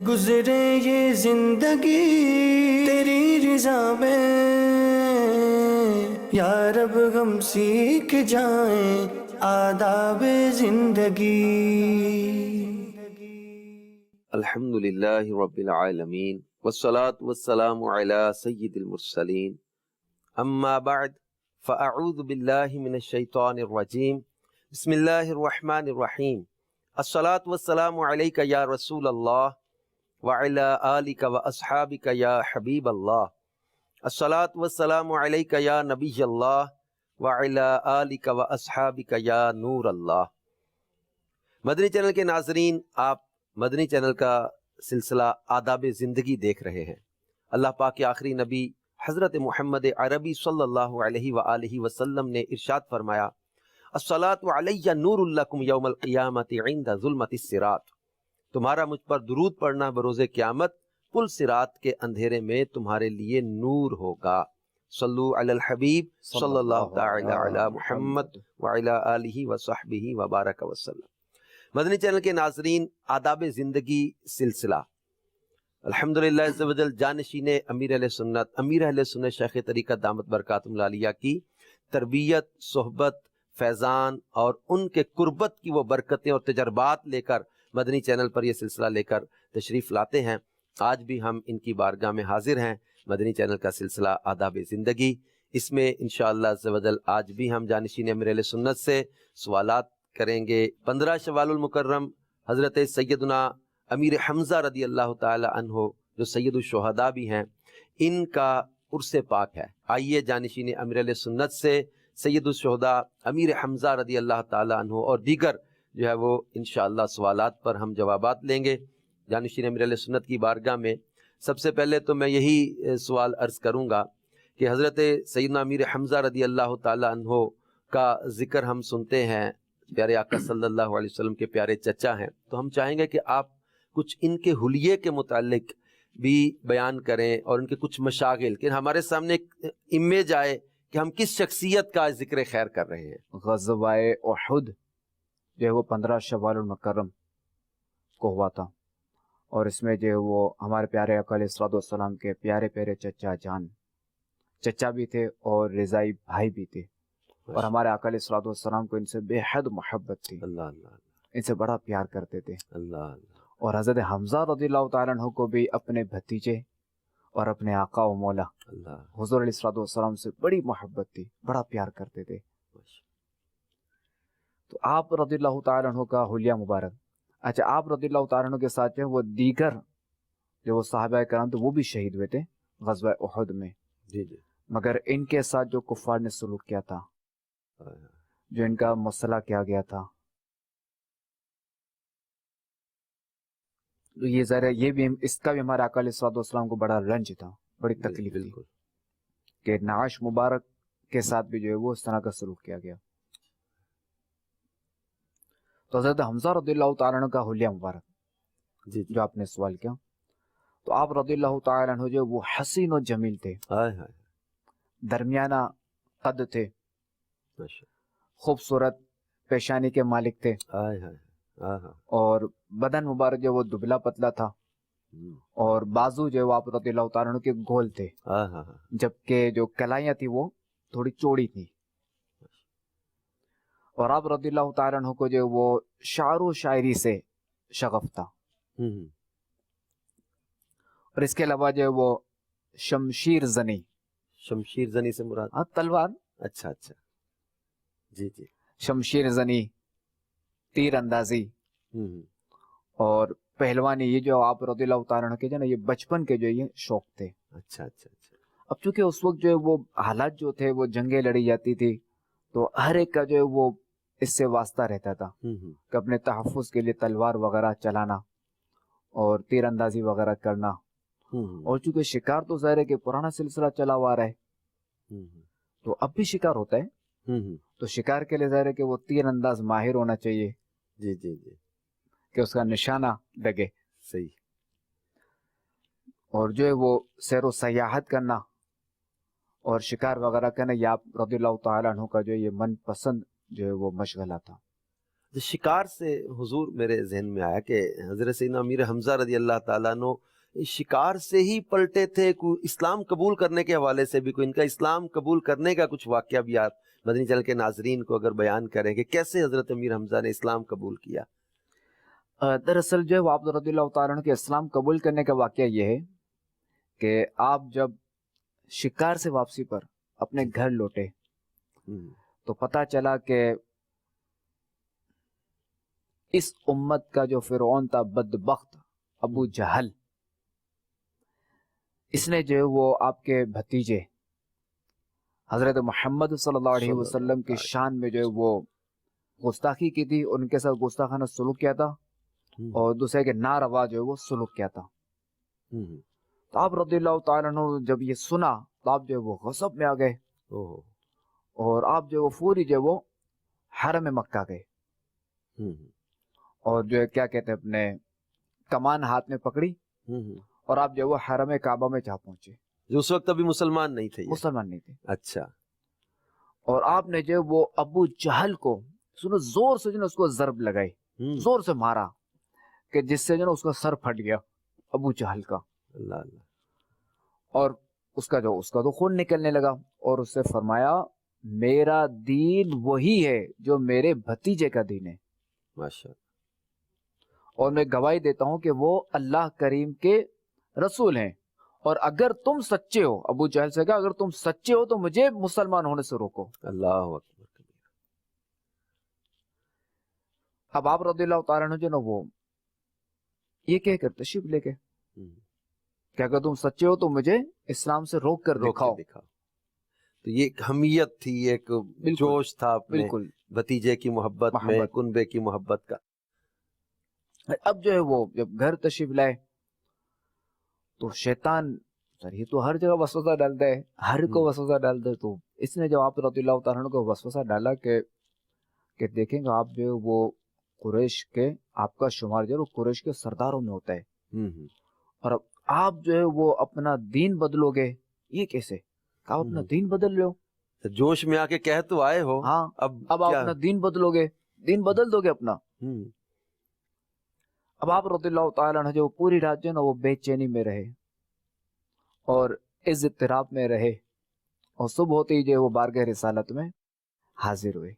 گزرے یہ زندگی تیری رضا میں، یا رب ہم سیکھ جائیں آداب زندگی۔ الحمد للہ رب العالمین والصلاة والسلام علی سید المرسلین، اما بعد فاعوذ باللہ من الشیطان الرجیم، بسم اللہ الرحمن الرحیم۔ الصلاة والسلام علیک یا رسول اللہ وعلی آلک واصحابک یا حبیب اللہ، الصلاة والسلام علیک یا نبی اللہ وعلی آلک واصحابک یا نور اللہ۔ مدنی چینل کے ناظرین، آپ مدنی چینل کا سلسلہ آداب زندگی دیکھ رہے ہیں۔ اللہ پاک کے آخری نبی حضرت محمد عربی صلی اللہ علیہ وآلہ وسلم نے ارشاد فرمایا، الصلاۃ علی نور لکم یوم القیامت عند ظلمت الصراط، تمہارا مجھ پر درود پڑھنا بروز قیامت پل صراط کے اندھیرے میں تمہارے لیے نور ہوگا۔ صلو علی الحبیب صلی اللہ تعالی علی محمد وعلی آلہ وصحبہ وبارک وسلم۔ مدنی چینل کے ناظرین، آداب زندگی سلسلہ الحمدللہ عز و جل جانشین امیر اہل سنت شیخ طریقت دامت برکاتہم العالیہ کی تربیت، صحبت، فیضان اور ان کے قربت کی وہ برکتیں اور تجربات لے کر مدنی چینل پر یہ سلسلہ لے کر تشریف لاتے ہیں۔ آج بھی ہم ان کی بارگاہ میں حاضر ہیں۔ مدنی چینل کا سلسلہ آداب زندگی، اس میں انشاءاللہ عز و جل آج بھی ہم جانشین امیر اہل سنت سے سوالات کریں گے۔ 15 شوال المکرم حضرت سیدنا امیر حمزہ رضی اللہ تعالی عنہ جو سید الشہداء بھی ہیں، ان کا عرس پاک ہے۔ آئیے جانشین امیر اہل سنت سے سید الشہداء امیر حمزہ رضی اللہ تعالی عنہ اور دیگر جو ہے وہ انشاءاللہ سوالات پر ہم جوابات لیں گے جانشین امیر اہل سنت کی بارگاہ میں۔ سب سے پہلے تو میں یہی سوال عرض کروں گا کہ حضرت سیدنا امیر حمزہ رضی اللہ تعالی عنہ کا ذکر ہم سنتے ہیں، پیارے آقا صلی اللہ علیہ وسلم کے پیارے چچا ہیں، تو ہم چاہیں گے کہ آپ کچھ ان کے حلیے کے متعلق بھی بیان کریں اور ان کے کچھ مشاغل، کہ ہمارے سامنے ایک امیج آئے کہ ہم کس شخصیت کا ذکر خیر کر رہے ہیں۔ غزوہ احد جو ہے وہ 15 شوال المکرم کو ہوا تھا، اور اس میں جو ہے وہ ہمارے پیارے آقا علیہ الصلوۃ والسلام کے پیارے پیارے چچا جان، چچا بھی تھے اور رضائی بھائی بھی تھے، اور ہمارے آقا علیہ الصلوۃ والسلام کو ان سے بے حد محبت تھی، اللہ اللہ ان سے بڑا پیار کرتے تھے۔ اللہ اللہ۔ اور حضرت حمزہ رضی اللہ تعالیٰ عنہ کو بھی اپنے بھتیجے اور اپنے آقا و مولا اللہ حضور علیہ الصلوۃ والسلام سے بڑی محبت تھی، بڑا پیار کرتے تھے۔ تو آپ رضی اللہ تعالیٰ عنہ کا حلیہ مبارک، اچھا آپ رضی اللہ تعالیٰ عنہ کے ساتھ جو وہ دیگر جو وہ صحابہ کرام تھے وہ بھی شہید ہوئے تھے غزوہ احد میں، جی جی، مگر ان کے ساتھ جو کفار نے سلوک کیا تھا، جو ان کا مسئلہ کیا گیا تھا، تو یہ ذرا یہ بھی اس کا بھی ہمارے آقا علیہ الصلوۃ والسلام کو بڑا رنج تھا، بڑی تکلیف تھی بالکل۔ کہ نعش مبارک کے ساتھ بھی جو ہے وہ اس طرح کا سلوک کیا گیا۔ تو حضرت حمزہ رضی اللہ تعالیٰ عنہ کا حلیہ مبارک جی جی، جو آپ نے سوال کیا، تو آپ رضی اللہ تعالیٰ عنہ جو وہ حسین و جمیل تھے، ہائے ہائے، درمیانہ قد تھے، ماشاء خوبصورت پیشانی کے مالک تھے، ہائے ہائے، ہاں ہاں، اور بدن مبارک جو وہ دبلا پتلا تھا، اور بازو جو آپ رضی اللہ تعالیٰ عنہ کے گول تھے، ہاں ہاں ہاں، جبکہ جو کلائیاں تھی وہ تھوڑی چوڑی تھی، اور آپ رضی اللہ تعالیٰ عنہ کو جو وہ شعر و شاعری سے شغف تھا، اور اس کے علاوہ جو وہ شمشیر زنی، شمشیر زنی سے مراد؟ تلوار، اچھا اچھا، جی جی، شمشیر زنی، تیر اندازی اور پہلوانی، یہ جو آپ رضی اللہ تعالیٰ عنہ کے جو نا یہ بچپن کے جو یہ شوق تھے۔ اچھا اچھا اچھا، اب چونکہ اس وقت جو ہے وہ حالات جو تھے وہ جنگیں لڑی جاتی تھی، تو ہر ایک کا جو ہے وہ اس سے واسطہ رہتا تھا کہ اپنے تحفظ کے لیے تلوار وغیرہ چلانا اور تیر اندازی وغیرہ کرنا، اور چونکہ شکار تو ظاہر ہے کہ پرانا سلسلہ چلا ہوا رہا ہے، تو اب بھی شکار ہوتا ہے، تو شکار کے لیے ظاہر ہے کہ وہ تیر انداز ماہر ہونا چاہیے، جی جی جی، کہ اس کا نشانہ لگے، صحیح، اور جو ہے وہ سیر و سیاحت کرنا اور شکار وغیرہ کرنا، یہ آپ رضی اللہ تعالیٰ عنہ کا جو یہ من پسند جو ہے وہ مشغلہ تھا۔ شکار سے حضور میرے ذہن میں آیا کہ حضرت سیدنا امیر حمزہ رضی اللہ تعالیٰ عنہ شکار سے ہی پلٹے تھے، کوئی اسلام قبول کرنے کے حوالے سے بھی کوئی ان کا اسلام قبول کرنے کا کچھ واقعہ بھی آپ مدنی چینل کے ناظرین کو اگر بیان کریں کہ کیسے حضرت امیر حمزہ نے اسلام قبول کیا؟ دراصل جو ہے آپ رضی اللہ تعالیٰ عنہ کے اسلام قبول کرنے کا واقعہ یہ ہے کہ آپ جب شکار سے واپسی پر اپنے گھر لوٹے تو پتہ چلا کہ اس امت کا جو فرعون تھا بدبخت ابو جہل، اس نے جو ہے وہ آپ کے بھتیجے حضرت محمد صلی اللہ علیہ وسلم کی شان میں جو ہے وہ گستاخی کی تھی، ان کے ساتھ گستاخانہ سلوک کیا تھا اور دوسرے کے ناروا جو ہے وہ سلوک کیا تھا۔ تو آپ رضی اللہ تعالیٰ عنہ جب یہ سنا تو آپ جو ہے وہ غضب میں آ گئے اور آپ جو ہے وہ فوری جو ہے وہ حرم مکہ گئے اور جو ہے کیا کہتے ہیں اپنے کمان ہاتھ میں پکڑی اور آپ جو ہے وہ حرم کعبہ میں جا پہنچے، جو اس وقت ابھی مسلمان نہیں تھے یہ؟ مسلمان نہیں تھے۔ اچھا۔ اور آپ نے جو ہے وہ ابو جہل کو سنو زور سے جو ہے اس کو ضرب لگائی، زور سے مارا کہ جس سے جو ہے اس کا سر پھٹ گیا ابو جہل کا، اللہ اللہ، اور اس کا تو خون نکلنے لگا اور اس سے فرمایا میرا دین وہی ہے جو میرے بھتیجے کا دین ہے، ماشاءاللہ، اور میں گواہی دیتا ہوں کہ وہ اللہ کریم کے رسول ہیں، اور اگر تم سچے ہو، ابو جہل سے کہا اگر تم سچے ہو تو مجھے مسلمان ہونے سے روکو۔ اللہ اکبر۔ اب آپ رضی اللہ تعالیٰ عنہ جو نا وہ یہ کہہ کر تشریف لے کے کہ اگر تم سچے ہو تو مجھے اسلام سے روک کر دکھاؤ۔ تو یہ ایک حمیت تھی، ایک جوش تھا اپنے بالکل بھتیجے کی محبت میں، کنبے کی محبت کا۔ اب جو ہے وہ جب گھر تشریف لائے تو شیطان سر یہ تو ہر جگہ وسوسہ ڈالتا ہے، ہر کو وسوسہ ڈالتا ہے، تو اس نے جب آپ رضی اللہ تعالیٰ عنہ کو وسوسہ ڈالا کہ دیکھیں گے آپ جو ہے وہ قریش کے، آپ کا شمار جو ہے وہ قریش کے سرداروں میں ہوتا ہے، اور اب آپ جو ہے وہ اپنا دین بدلو گے، یہ کیسے؟ آپ اپنا دین بدل لو، جوش میں آ کے کہہ تو آئے ہو، ہاں اب آپ اپنا دین بدلو گے، دین بدل دو گے اپنا۔ اب آپ رضی اللہ تعالیٰ عنہ جو پوری رات جو ہے نا وہ بے چینی میں رہے اور اس اضطراب میں رہے، اور صبح ہوتے ہی جو ہے وہ بارگاہ رسالت میں حاضر ہوئے،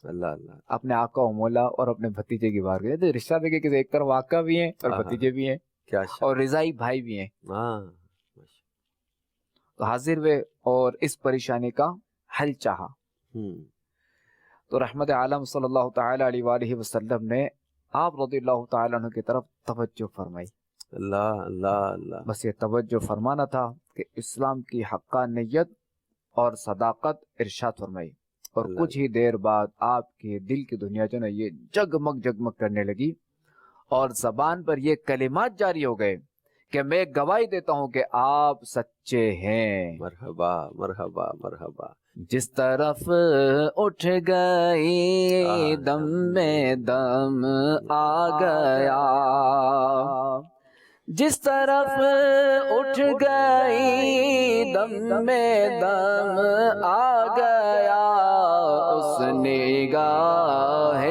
اللہ اللہ، اپنے آقا و مولا اور اپنے بھتیجے کی بارگاہ۔ تو رشتہ دیکھے کہ ایک طرف آقا بھی ہیں اور بھتیجے بھی ہیں اور رضائی بھائی بھی ہیں، تو حاضر ہوئے اور اس پریشانی کا حل چاہا۔ تو رحمت عالم صلی اللہ تعالی علیہ وآلہ وسلم نے آپ رضی اللہ تعالیٰ عنہ کی طرف توجہ فرمائی۔ اللہ اللہ اللہ، بس یہ توجہ فرمانا تھا کہ اسلام کی حقانیت اور صداقت ارشاد فرمائی، اور کچھ ہی دیر بعد آپ کی دل کی دنیا جو نا یہ جگمگ جگمگ کرنے لگی اور زبان پر یہ کلمات جاری ہو گئے کہ میں گواہی دیتا ہوں کہ آپ سچے ہیں۔ مرحبا مرحبا مرحبا۔ جس طرف اٹھ گئی دم میں دم آ گیا، جس طرف اٹھ گئی دم میں دم آ گیا، اس نگاہ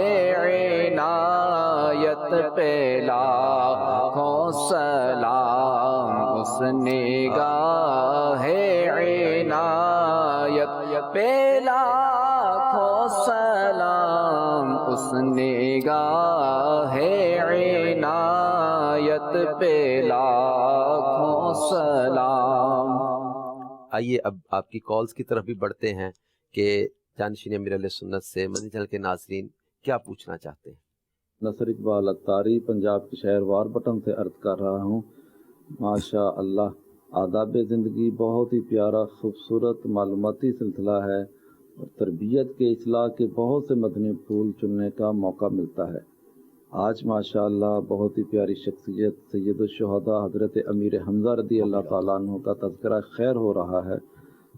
عنایت پہ لاکھوں سلام، اس نگاہ عنایت پہ لاکھوں سلام، اس نگاہ عنایت پہ لاکھوں سلام۔ آئیے اب آپ کی کالز کی طرف بھی بڑھتے ہیں کہ جانشین امیر اہل سنت سے مدنی چینل کے ناظرین کیا پوچھنا چاہتے ہیں۔ نصر اقبال اتاری پنجاب کے شہر وار بٹن سے عرض کر رہا ہوں۔ ماشاء اللہ، آداب زندگی بہت ہی پیارا خوبصورت معلوماتی سلسلہ ہے اور تربیت کے اصلاح کے بہت سے مدنی پھول چننے کا موقع ملتا ہے۔ آج ماشاء اللہ بہت ہی پیاری شخصیت سید الشہداء حضرت امیر حمزہ رضی اللہ تعالیٰ عنہ کا تذکرہ خیر ہو رہا ہے۔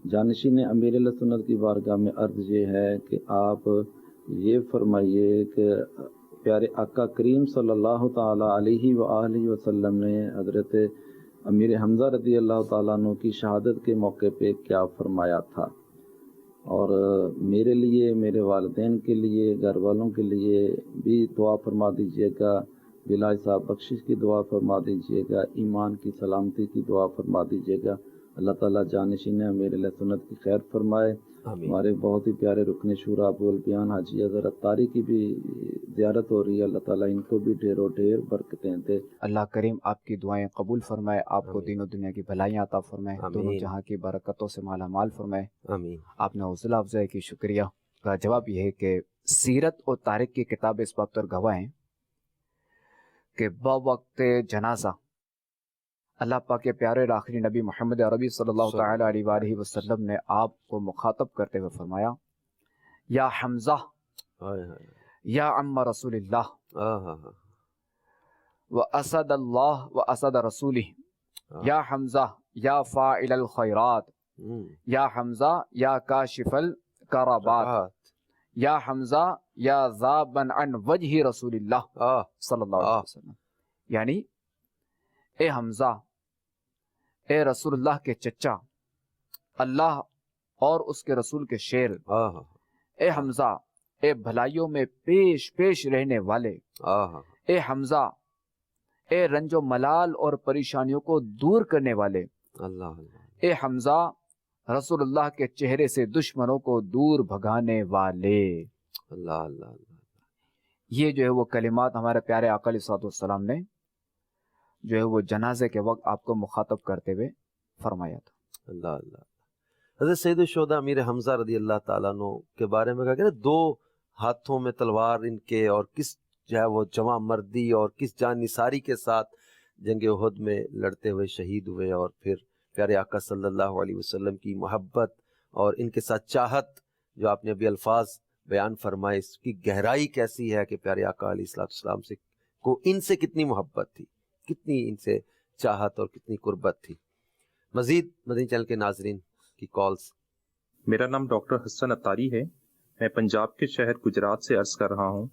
جانشین امیر اہل سنت کی بارگاہ میں عرض یہ ہے کہ آپ یہ فرمائیے کہ پیارے آقا کریم صلی اللہ تعالیٰ علیہ وآلہ وسلم نے حضرت امیر حمزہ رضی اللہ تعالیٰ عنہ کی شہادت کے موقع پہ کیا فرمایا تھا، اور میرے لیے، میرے والدین کے لیے، گھر والوں کے لیے بھی دعا فرما دیجیے گا، بلا حساب بخشش کی دعا فرما دیجیے گا، ایمان کی سلامتی کی دعا فرما دیجیے گا۔ اللہ تعالیٰ جانشین میرے لیے سنت کی خیر فرمائے۔ آمین۔ ہمارے بہت ہی پیارے رکن شورا ابو البیان حاجی حضرت طاری کی بھی زیارت ہو رہی ہے، اللہ تعالیٰ ان کو بھی ڈھیروں ڈھیر برکتیں دے۔ اللہ کریم آپ کی دعائیں قبول فرمائے، آپ کو آمین۔ دین و دنیا کی بھلائیاں عطا فرمائے، دونوں آمین۔ جہاں کی برکتوں سے مالا مال فرمائے۔ آمین۔ آپ نے حوصلہ افزائی کی، شکریہ۔ کا جواب یہ ہے کہ سیرت اور تاریخ کی کتاب اس بات پر گواہ ہیں کہ بوقت جنازہ اللہ پاک کے پیارے آخری نبی محمد عربی صلی اللہ تعالی علیہ وآلہ وسلم نے آپ کو مخاطب کرتے ہوئے فرمایا، یا حمزہ ہائے ہائے۔ یا عم رسول اللہ ہاں۔ و اسد اللہ و اسد رسولہ، یا حمزہ یا فاعل الخیرات، یا حمزہ یا کاشف الکربات، یا حمزہ یا ذابن عن وجہ رسول اللہ صلی اللہ علیہ وسلم، یعنی اے حمزہ، اے رسول اللہ کے چچا، اللہ اور اس کے رسول کے شیر، اے حمزہ، اے بھلائیوں میں پیش پیش رہنے والے، اے حمزہ، اے رنج و ملال اور پریشانیوں کو دور کرنے والے، اللہ، اے حمزہ، رسول اللہ کے چہرے سے دشمنوں کو دور بھگانے والے۔ اللہ اللہ اللہ۔ یہ جو ہے وہ کلمات ہمارے پیارے آقا علیہ الصلوۃ والسلام نے جو ہے وہ جنازے کے وقت آپ کو مخاطب کرتے ہوئے فرمایا تھا۔ اللہ اللہ۔ حضرت سید الشہداء امیر حمزہ رضی اللہ تعالیٰ عنہ کے بارے میں کہا کہ دو ہاتھوں میں تلوار ان کے، اور کس جو ہے وہ جمع مردی اور کس جان نثاری کے ساتھ جنگ احد میں لڑتے ہوئے شہید ہوئے، اور پھر پیارے آقا صلی اللہ علیہ وسلم کی محبت اور ان کے ساتھ چاہت جو آپ نے ابھی الفاظ بیان فرمائے، اس کی گہرائی کیسی ہے کہ پیارے آقا علیہ السلام سے کو ان سے کتنی محبت تھی، کتنی ان سے چاہت اور کتنی قربت تھی۔ مزید مدنی چینل کے ناظرین کی کالز۔ میرا نام ڈاکٹر حسن اتاری ہے، میں پنجاب کے شہر گجرات سے عرض کر رہا ہوں۔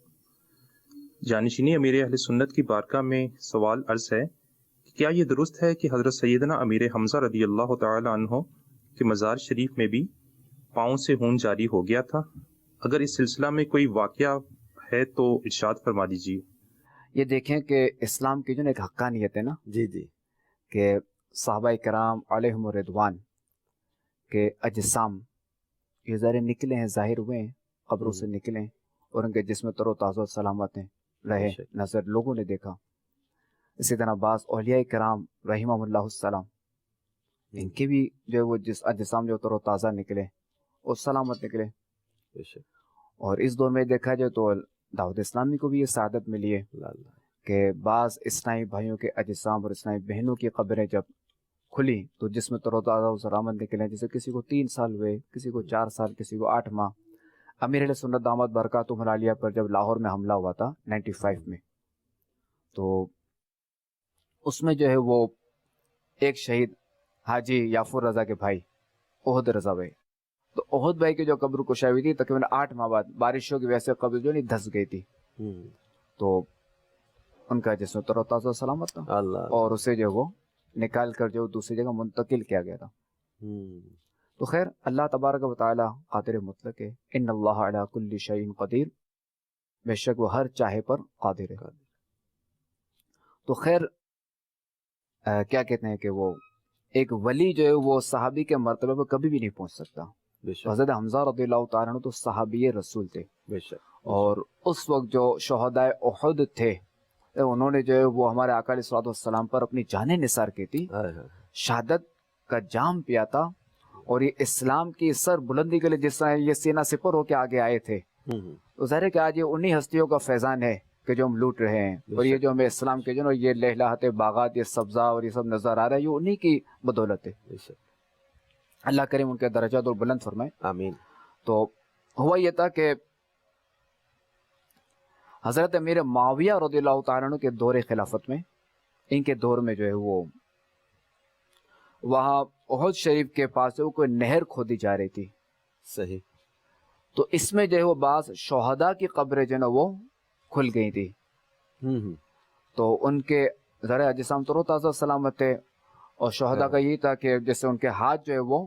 جانشینی امیر اہل سنت کی بارگاہ میں سوال عرض ہے کہ کیا یہ درست ہے کہ حضرت سیدنا امیر حمزہ رضی اللہ تعالی عنہ کے مزار شریف میں بھی پاؤں سے خون جاری ہو گیا تھا؟ اگر اس سلسلہ میں کوئی واقعہ ہے تو ارشاد فرما دیجیے۔ یہ دیکھیں کہ اسلام کی جو ایک حقانیت ہے نا، جی جی، کہ صحابہ کرام علیہم الرضوان کے اجسام یہ ظاہر نکلے ہیں، ظاہر ہوئے ہیں، قبروں سے نکلے ہیں، اور ان کے جسم تر و تازہ سلامت ہیں، رہے نظر لوگوں نے دیکھا۔ اسی طرح بعض اولیاء کرام رحمہم اللہ السلام، ان کے بھی جو ہے وہ اجسام جو تر و تازہ نکلے اور سلامت نکلے۔ اور اس دور میں دیکھا جائے تو دعوت اسلامی کو بھی یہ سعادت ملی ہے کہ بعض اسلامی بھائیوں کے اجسام اور اسلامی بہنوں کی قبریں جب کھلی تو جس میں تر و تازہ و سلامت نکلے، جیسے کسی کو 3 سال ہوئے، کسی کو 4 سال، کسی کو 8 ماہ۔ امیر اہل سنت دامت برکاتہم العالیہ پر جب لاہور میں حملہ ہوا تھا 95 میں، تو اس میں جو ہے وہ ایک شہید حاجی یافر رضا کے بھائی احد رضا بھائی، تو احد بھائی کی جو قبر کشائی ہوئی تھی تقریباً 8 ماہ بعد، بارشوں کی وجہ سے قبر جو نہیں دھس گئی تھی، تو ان کا جسم تر و تازہ سلامت تھا، اور اسے جو وہ نکال کر جو دوسری جگہ منتقل کیا گیا تھا۔ تو خیر، اللہ تبارک و تعالی قادر مطلق ہے، ان اللہ علی کل شیء قدیر، بے شک وہ ہر چاہے پر قادر ہے۔ تو خیر کیا کہتے ہیں کہ وہ ایک ولی جو ہے وہ صحابی کے مرتبے پر کبھی بھی نہیں پہنچ سکتا۔ حضرت حمزہ رضی اللہ تعالیٰ عنہ تو صحابی رسول تھے، اور اس وقت جو شہداء احد تھے انہوں نے جو ہے وہ ہمارے آقا علیہ الصلوۃ والسلام پر اپنی جانیں نثار کی تھی، شہادت کا جام پیا تھا، اور یہ اسلام کی سر بلندی کے لیے جس طرح یہ سینہ سپر ہو کے آگے آئے تھے، تو ظاہر ہے کہ آج یہ انہی ہستیوں کا فیضان ہے کہ جو ہم لوٹ رہے ہیں، اور یہ جو ہمیں اسلام کے جو یہ لہلہاتے باغات، یہ سبزہ اور یہ سب نظر آ رہا ہے، یہ انہی کی بدولت ہے۔ اللہ کریم ان کے درجات اور بلند فرمائے، آمین۔ تو ہوا یہ تھا کہ حضرت امیر معاویہ رضی اللہ تعالیٰ عنہ کے دور خلافت میں، ان کے دور میں جو ہے وہ وہاں احد شریف کے پاس وہ کوئی نہر کھودی جا رہی تھی، صحیح، تو اس میں جو ہے وہ بعض شہداء کی قبریں جو ہے نا وہ کھل گئی تھی، تو ان کے ذرا اجسام تر و تازہ سلامت تھے، اور شہداء کا یہی تھا کہ جیسے ان کے ہاتھ جو ہے وہ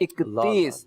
31,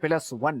+ 1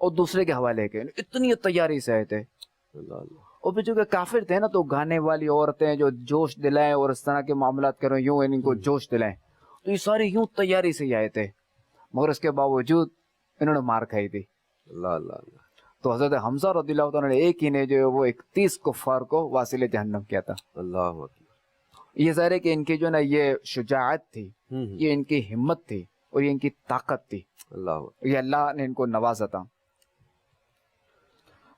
اور دوسرے کے حوالے کے، اتنی تیاری سے آئے تھے. اللہ اللہ. اور پھر جو کہ کافر تھے نا تو گانے والی عورتیں جو جوش دلائیں اور اس طرح کے معاملات کریں، یوں ان کو جوش دلائیں، تو یہ سارے یوں تیاری سے ہی آئے تھے، مگر اس کے باوجود انہوں نے مار کھائی تھی. اللہ اللہ اللہ. تو حضرت حمزہ رضی اللہ تعالیٰ نے ایک ہی نے جو ہے وہ 31 کفار کو واصل جہنم کیا تھا. اللہ اکبر. یہ ظاہر ہے کہ ان کی جو نا یہ شجاعت تھی، یہ ان کی ہمت تھی اور یہ ان کی طاقت تھی، اللہ اکبر. یہ اللہ نے ان کو نوازا تھا.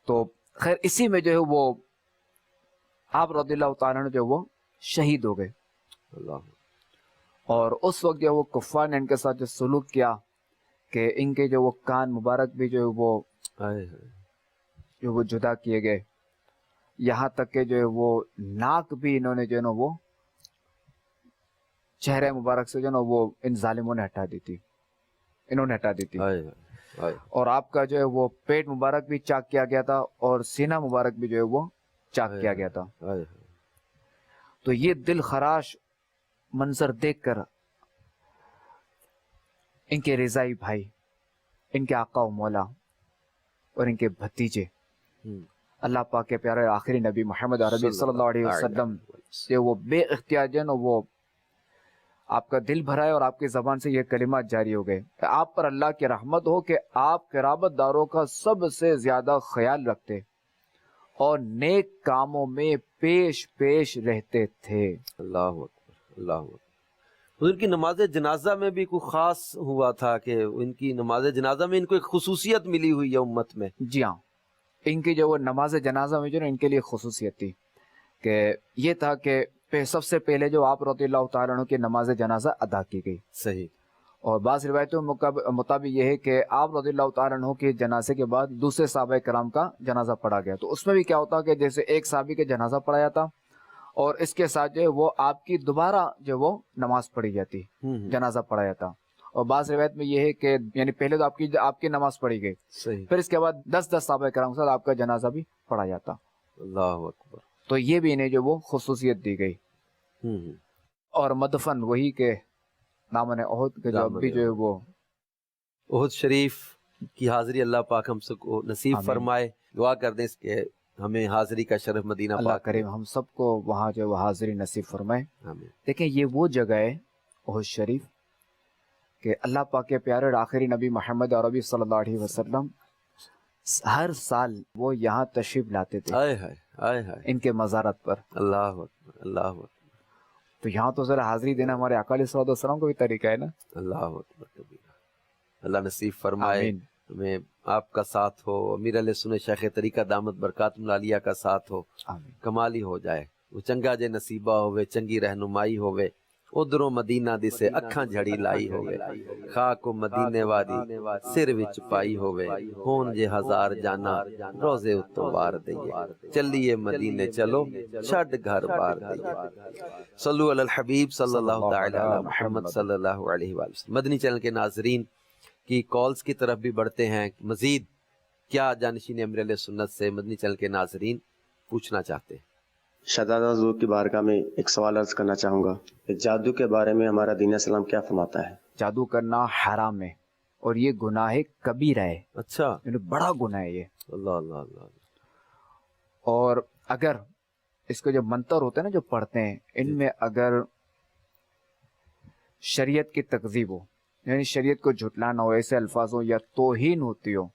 تو خیر اسی میں جو ہے وہ آپ رضی اللہ تعالیٰ نے جو وہ شہید ہو گئے. اللہ اکبر. اور اس وقت جو وہ کفار نے ان کے ساتھ جو سلوک کیا کہ ان کے جو وہ کان مبارک بھی جو ہے وہ ہائے ہائے. جو وہ جدا کیے گئے، یہاں تک کہ جو ہے وہ ناک بھی انہوں نے جو ہے نا وہ چہرے مبارک سے جو ہے نا وہ ان ظالموں نے ہٹا دی تھی، انہوں نے ہٹا دی تھی. ہائے ہائے ہائے. اور آپ کا جو ہے وہ پیٹ مبارک بھی چاک کیا گیا تھا اور سینہ مبارک بھی جو ہے وہ چاک کیا گیا تھا. ہائے ہائے. تو یہ دل خراش منظر دیکھ کر ان کے رضائی بھائی، ان کے آقا و مولا اور ان کے بھتیجے اللہ پاک کے پیارے آخری نبی محمد عربی صلی اللہ علیہ وسلم سے وہ بے اختیار جو ہے نا وہ آپ کا دل بھرا ہے اور آپ کی زبان سے یہ کلمات جاری ہو گئے کہ آپ پر اللہ کی رحمت ہو کہ آپ قرابت داروں کا سب سے زیادہ خیال رکھتے اور نیک کاموں میں پیش پیش رہتے تھے. اللہ اکبر. اللہ اکبر. حضور کی نماز جنازہ میں بھی کوئی خاص ہوا تھا کہ ان کی نماز جنازہ میں ان کو ایک خصوصیت ملی ہوئی ہے امت میں. جی ہاں، ان کی جو وہ نماز جنازہ میں جو نا ان کے لیے خصوصیت تھی کہ یہ تھا کہ سب سے پہلے جو آپ رضی اللہ تعالیٰ عنہ کی نماز جنازہ ادا کی گئی. صحیح. اور بعض روایتوں مطابق یہ ہے کہ آپ رضی اللہ تعالیٰ عنہ کے جنازے کے بعد دوسرے صحابہ کرام کا جنازہ پڑھا گیا. تو اس میں بھی کیا ہوتا کہ جیسے ایک صحابی کے جنازہ پڑھا جاتا اور اس کے ساتھ جو ہے وہ آپ کی دوبارہ جو وہ نماز پڑھی جاتی، جنازہ پڑھا جاتا. اور بعض روایت میں یہ ہے کہ یعنی پہلے تو آپ کی نماز پڑھی گئی، صحیح. پھر اس کے بعد 10 صحابہ کرام کے ساتھ آپ کا جنازہ بھی پڑھا جاتا. اللہ اکبر. تو یہ بھی انہیں جو وہ خصوصیت دی گئی. اور مدفن وہی کے دامن احد کے جو اب بھی جو ہے وہ احد شریف کی حاضری اللہ پاک ہم سب کو نصیب آمین. فرمائے. دعا کر دیں کہ ہمیں حاضری کا شرف مدینہ اللہ پاک کریم ہم سب کو وہاں جو وہ حاضری نصیب فرمائے. آمین. دیکھیں یہ وہ جگہ ہے احد شریف کہ اللہ پاک کے پیارے اور آخری نبی محمد عربی صلی اللہ علیہ وسلم ہر سال وہ یہاں تشریف لاتے تھے ہائے ہائے ہائے ہائے. ان کے مزارت پر. اللہ اکبر. اللہ اکبر. تو یہاں تو ذرا حاضری دینا ہمارے آقا علیہ الصلوۃ والسلام کو بھی طریقہ ہے نا. اللہ اکبر کبیرہ. اللہ نصیب فرمائے آمین. ہمیں آپ کا ساتھ ہو، امیر علیہ سنت شیخ طریقہ دامت برکاتہم العالیہ کا ساتھ ہو، آمین. کمال ہی ہو جائے. وہ چنگا جے نصیبہ ہوئے، چنگی رہنمائی ہوئے، ادھروں مدینہ دسے اکھاں جھڑی لائی ہوئے، خاک و مدینے واری سر وچ پائی ہوئے، ہون جے ہزار جانا روزے اتوں وار دئیے، چلیے مدینے چلو چھڈ گھر بار دئیے. صلو علی الحبیب صلی اللہ تعالی علی محمد صلی اللہ علیہ وآلہ وسلم. مدنی چینل کے ناظرین کی کالز کی طرف بھی بڑھتے ہیں. مزید کیا جانشین امیر علیہ سنت سے مدنی چینل کے ناظرین پوچھنا چاہتے ہیں؟ شہزادہ حضور کی بارگاہ میں ایک سوال عرض کرنا چاہوں گا کہ جادو کے بارے میں ہمارا دین اسلام کیا فرماتا ہے؟ جادو کرنا حرام ہے اور یہ گناہ کبیرہ ہے، اچھا. یعنی بڑا گناہ ہے یہ. اللہ اللہ اللہ. اور اگر اس کے جو منتر ہوتے ہیں نا جو پڑھتے ہیں ان میں اگر شریعت کی تکذیب ہو، یعنی شریعت کو جھٹلانا ہو، ایسے الفاظ ہو یا توہین ہوتی ہو،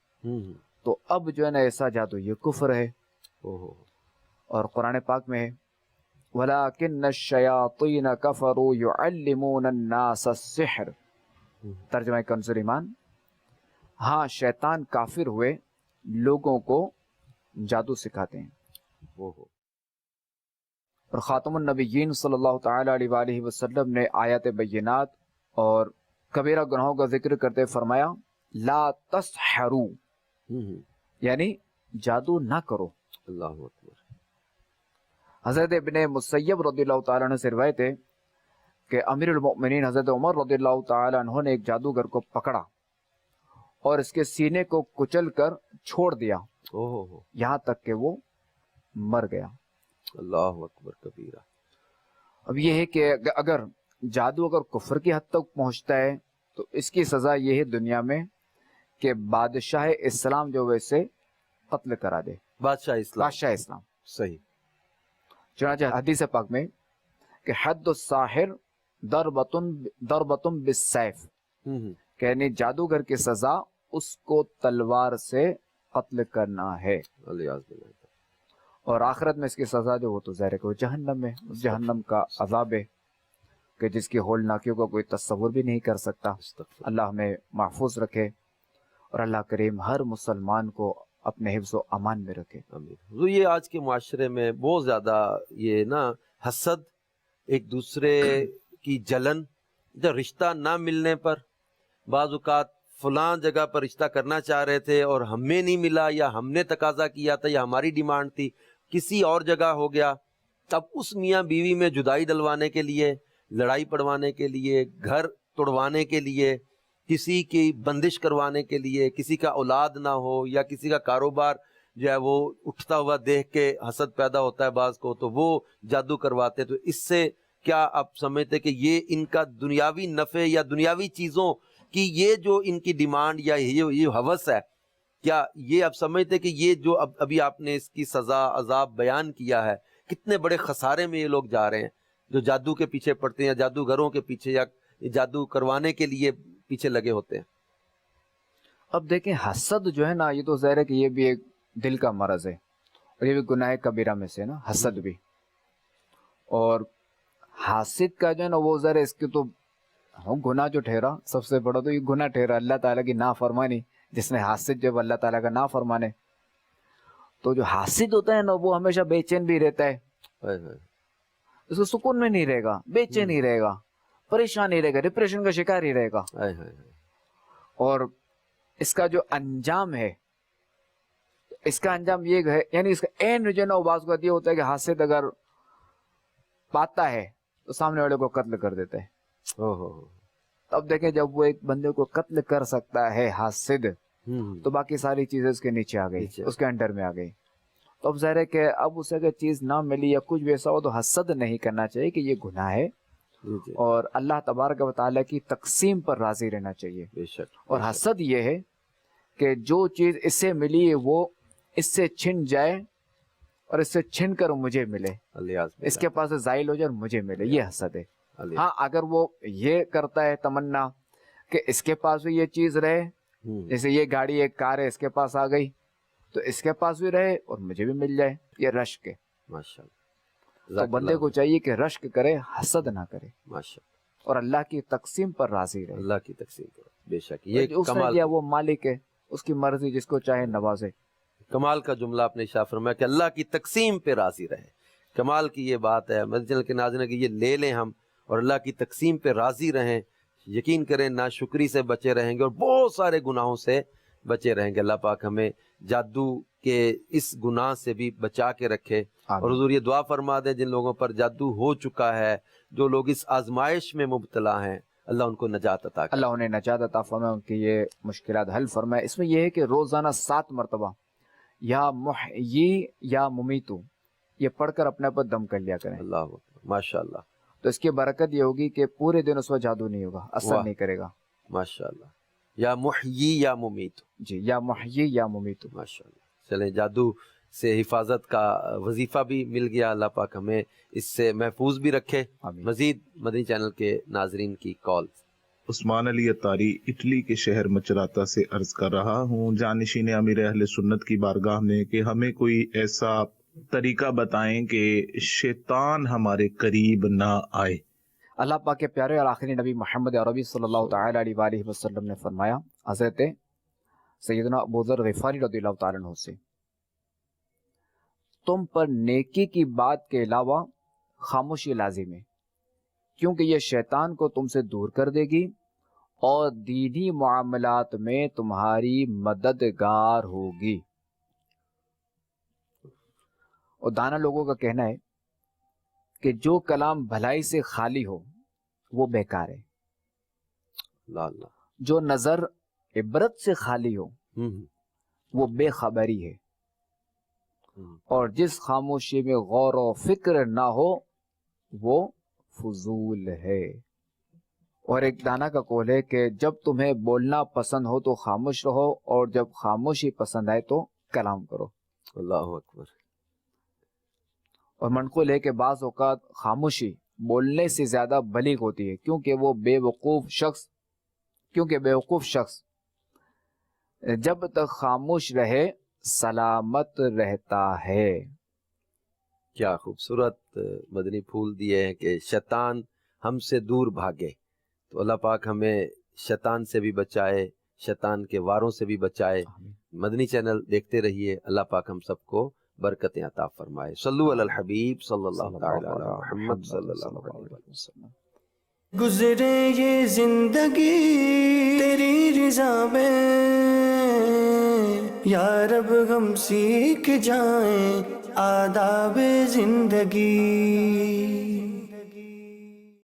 تو اب جو ہے نا ایسا جادو یہ کفر ہے. اور قرآن پاک میں ہے وَلَكِنَّ الشَّيَاطِينَ كَفَرُوا يُعَلِّمُونَ النَّاسَ السِّحْرَ. ترجمہ کنز ایمان، ہاں شیطان کافر ہوئے لوگوں کو جادو سکھاتے ہیں. اور خاتم النبیین صلی اللہ تعالی علیہ وآلہ وسلم نے آیات بینات اور کبیرہ گناہوں کا ذکر کرتے فرمایا لا تسحروا، یعنی جادو نہ کرو. اللہ اکبر. حضرت ابن مسیب رضی اللہ تعالیٰ عنہ سے روایت ہے کہ امیر المؤمنین حضرت عمر رضی اللہ تعالیٰ عنہ نے ایک جادوگر کو پکڑا اور اس کے سینے کو کچل کر چھوڑ دیا یہاں تک کہ وہ مر گیا. اللہ اکبر کبیرہ. اب یہ ہے کہ اگر جادو اگر کفر کی حد تک پہنچتا ہے تو اس کی سزا یہ ہے دنیا میں کہ بادشاہ اسلام جو ویسے قتل کرا دے، بادشاہ اسلام، بادشاہ اسلام. صحیح. چنانچہ حدیث پاک میں کہ حد الساحر ضربۃ بالسیف، کہ یعنی جادوگر کی سزا اس کو تلوار سے قتل کرنا ہے. الیاذ باللہ. اور آخرت میں اس کی سزا جو وہ تو ظاہر ہے کہ وہ جہنم میں، اس جہنم کا عذاب ہے کہ جس کی ہولناکیوں کا کوئی تصور بھی نہیں کر سکتا. اللہ ہمیں محفوظ رکھے اور اللہ کریم ہر مسلمان کو اپنے حفظ و امان میں رکھے. حضور یہ آج کے معاشرے میں بہت زیادہ یہ نا حسد، ایک دوسرے کی جلن، جب رشتہ نہ ملنے پر بعض اوقات فلاں جگہ پر رشتہ کرنا چاہ رہے تھے اور ہمیں نہیں ملا، یا ہم نے تقاضا کیا تھا یا ہماری ڈیمانڈ تھی، کسی اور جگہ ہو گیا. تب اس میاں بیوی میں جدائی ڈلوانے کے لیے، لڑائی پڑوانے کے لیے، گھر توڑوانے کے لیے، کسی کی بندش کروانے کے لیے، کسی کا اولاد نہ ہو یا کسی کا کاروبار جو ہے وہ اٹھتا ہوا دیکھ کے حسد پیدا ہوتا ہے بعض کو، تو وہ جادو کرواتے. تو اس سے کیا آپ سمجھتے کہ یہ ان کا دنیاوی نفع یا دنیاوی چیزوں کی یہ جو ان کی ڈیمانڈ یا یہ ہوس ہے، کیا یہ آپ سمجھتے کہ یہ جو ابھی آپ نے اس کی سزا عذاب بیان کیا ہے، کتنے بڑے خسارے میں یہ لوگ جا رہے ہیں جو جادو کے پیچھے پڑتے ہیں یا جادوگروں کے پیچھے یا جادو کروانے کے لیے پیچھے لگے ہوتے ہیں؟ اب دیکھیں حسد جو ہے نا، یہ تو ظاہر ہے کہ یہ بھی ایک دل کا مرض ہے اور یہ بھی گناہ کبیرہ میں سے نا، حسد بھی. اور حاسد کا جو ہے نا وہ ظاہر ہے اس کی تو گناہ جو ٹھہرا سب سے بڑا تو یہ گناہ ٹھہرا اللہ تعالیٰ کی نافرمانی. جس نے حاسد جب اللہ تعالیٰ کا نافرمانے، تو جو حاسد ہوتا ہے نا وہ ہمیشہ بے چین بھی رہتا ہے، اس کو سکون میں نہیں رہے گا، بے چین ہی رہے گا، پریشان ہی رہے گا، ڈپریشن کا شکار ہی رہے گا. اور اس کا جو انجام ہے، اس کا انجام یہ ہے، یعنی اس کا عین جو ہے نا بعض اوقات یہ ہوتا ہے کہ حاسد اگر پاتا ہے تو سامنے والے کو قتل کر دیتا ہے. اب دیکھیں جب وہ ایک بندے کو قتل کر سکتا ہے حاسد، تو باقی ساری چیزیں اس کے نیچے آ گئی، اس کے انڈر میں آ گئی. تو اب ظاہر ہے کہ اب اسے اگر چیز نہ ملی یا کچھ بھی ایسا ہو تو حسد نہیں کرنا چاہیے کہ یہ گناہ ہے، اور اللہ تبارک و تعالیٰ کی تقسیم پر راضی رہنا چاہیے. اور حسد یہ ہے کہ جو چیز اس سے ملی وہ اس سے چھن جائے اور اس سے چھن کر مجھے ملے، اس کے پاس زائل ہو جائے اور مجھے ملے، یہ حسد ہے. ہاں اگر وہ یہ کرتا ہے تمنا کہ اس کے پاس بھی یہ چیز رہے، جیسے یہ گاڑی ایک کار ہے اس کے پاس آ گئی تو اس کے پاس بھی رہے اور مجھے بھی مل جائے، یہ رشک ہے. تو بندے کو چاہیے کہ رشک کرے، حسد نہ کرے، اور اللہ کی تقسیم پر راضی رہے. اللہ کی تقسیم پر بے شک یہ اس نے دیا وہ مالک ہے، اس کی مرضی جس کو چاہے نوازے. کمال کا جملہ آپ نے ارشاد فرمایا کہ اللہ کی تقسیم پہ راضی رہے. کمال کی یہ بات ہے مدینہ کے ناظرین کہ یہ لے لیں ہم اور اللہ کی تقسیم پہ راضی رہیں. یقین کریں ناشکری سے بچے رہیں گے اور بہت سارے گناہوں سے بچے رہیں گے. اللہ پاک ہمیں جادو کے اس گناہ سے بھی بچا کے رکھے. اور حضور یہ دعا فرما دیں جن لوگوں پر جادو ہو چکا ہے، جو لوگ اس آزمائش میں مبتلا ہیں، اللہ ان کو نجات عطا کرے. اللہ انہیں نجات عطا فرمائے، ان کی یہ مشکلات حل فرمائے. اس میں یہ ہے کہ روزانہ 7 مرتبہ یا محیی یا ممیتو یہ پڑھ کر اپنے پر دم کر لیا کریں. اللہ اکبر، ماشاءاللہ. تو اس کی برکت یہ ہوگی کہ پورے دن اس پر جادو نہیں ہوگا، اثر نہیں کرے گا. ماشاءاللہ. یا محیی یا ممیت. جی، یا محیی یا ممیت. ماشاءاللہ. چلیں جادو سے حفاظت کا وظیفہ بھی مل گیا. اللہ پاک ہمیں اس سے محفوظ بھی رکھے. مزید مدنی چینل کے ناظرین کی کال. عثمان علی اتاری اٹلی کے شہر مچراتا سے عرض کر رہا ہوں جانشین امیر اہل سنت کی بارگاہ میں کہ ہمیں کوئی ایسا طریقہ بتائیں کہ شیطان ہمارے قریب نہ آئے. اللہ پاک کے پیارے اور آخری نبی محمد عربی صلی اللہ تعالی علیہ وآلہ وسلم نے فرمایا حضرت سیدنا ابو ذر غفاری رضی اللہ تعالیٰ عنہ سے، تم پر نیکی کی بات کے علاوہ خاموشی لازم ہے، کیونکہ یہ شیطان کو تم سے دور کر دے گی اور دینی معاملات میں تمہاری مددگار ہوگی. اور دانا لوگوں کا کہنا ہے کہ جو کلام بھلائی سے خالی ہو وہ بیکار ہے، جو نظر عبرت سے خالی ہو وہ بے خبری ہے، اور جس خاموشی میں غور و فکر نہ ہو وہ فضول ہے. اور ایک دانا کا قول ہے کہ جب تمہیں بولنا پسند ہو تو خاموش رہو اور جب خاموشی پسند آئے تو کلام کرو. اللہ اکبر. اور منقول ہے کہ بعض اوقات خاموشی بولنے سے زیادہ بلیغ ہوتی ہے کیونکہ بے وقوف شخص جب تک خاموش رہے سلامت رہتا ہے. کیا خوبصورت مدنی پھول دیے ہیں کہ شیطان ہم سے دور بھاگے. تو اللہ پاک ہمیں شیطان سے بھی بچائے، شیطان کے واروں سے بھی بچائے. مدنی چینل دیکھتے رہیے. اللہ پاک ہم سب کو برکتیں عطا فرمائے. صلو علی الحبیب صلی اللہ تعالی علی محمد صلی اللہ علیہ وسلم. گزرے یہ زندگی تیری رضا میں، یا رب ہم سیکھ جائیں آداب زندگی.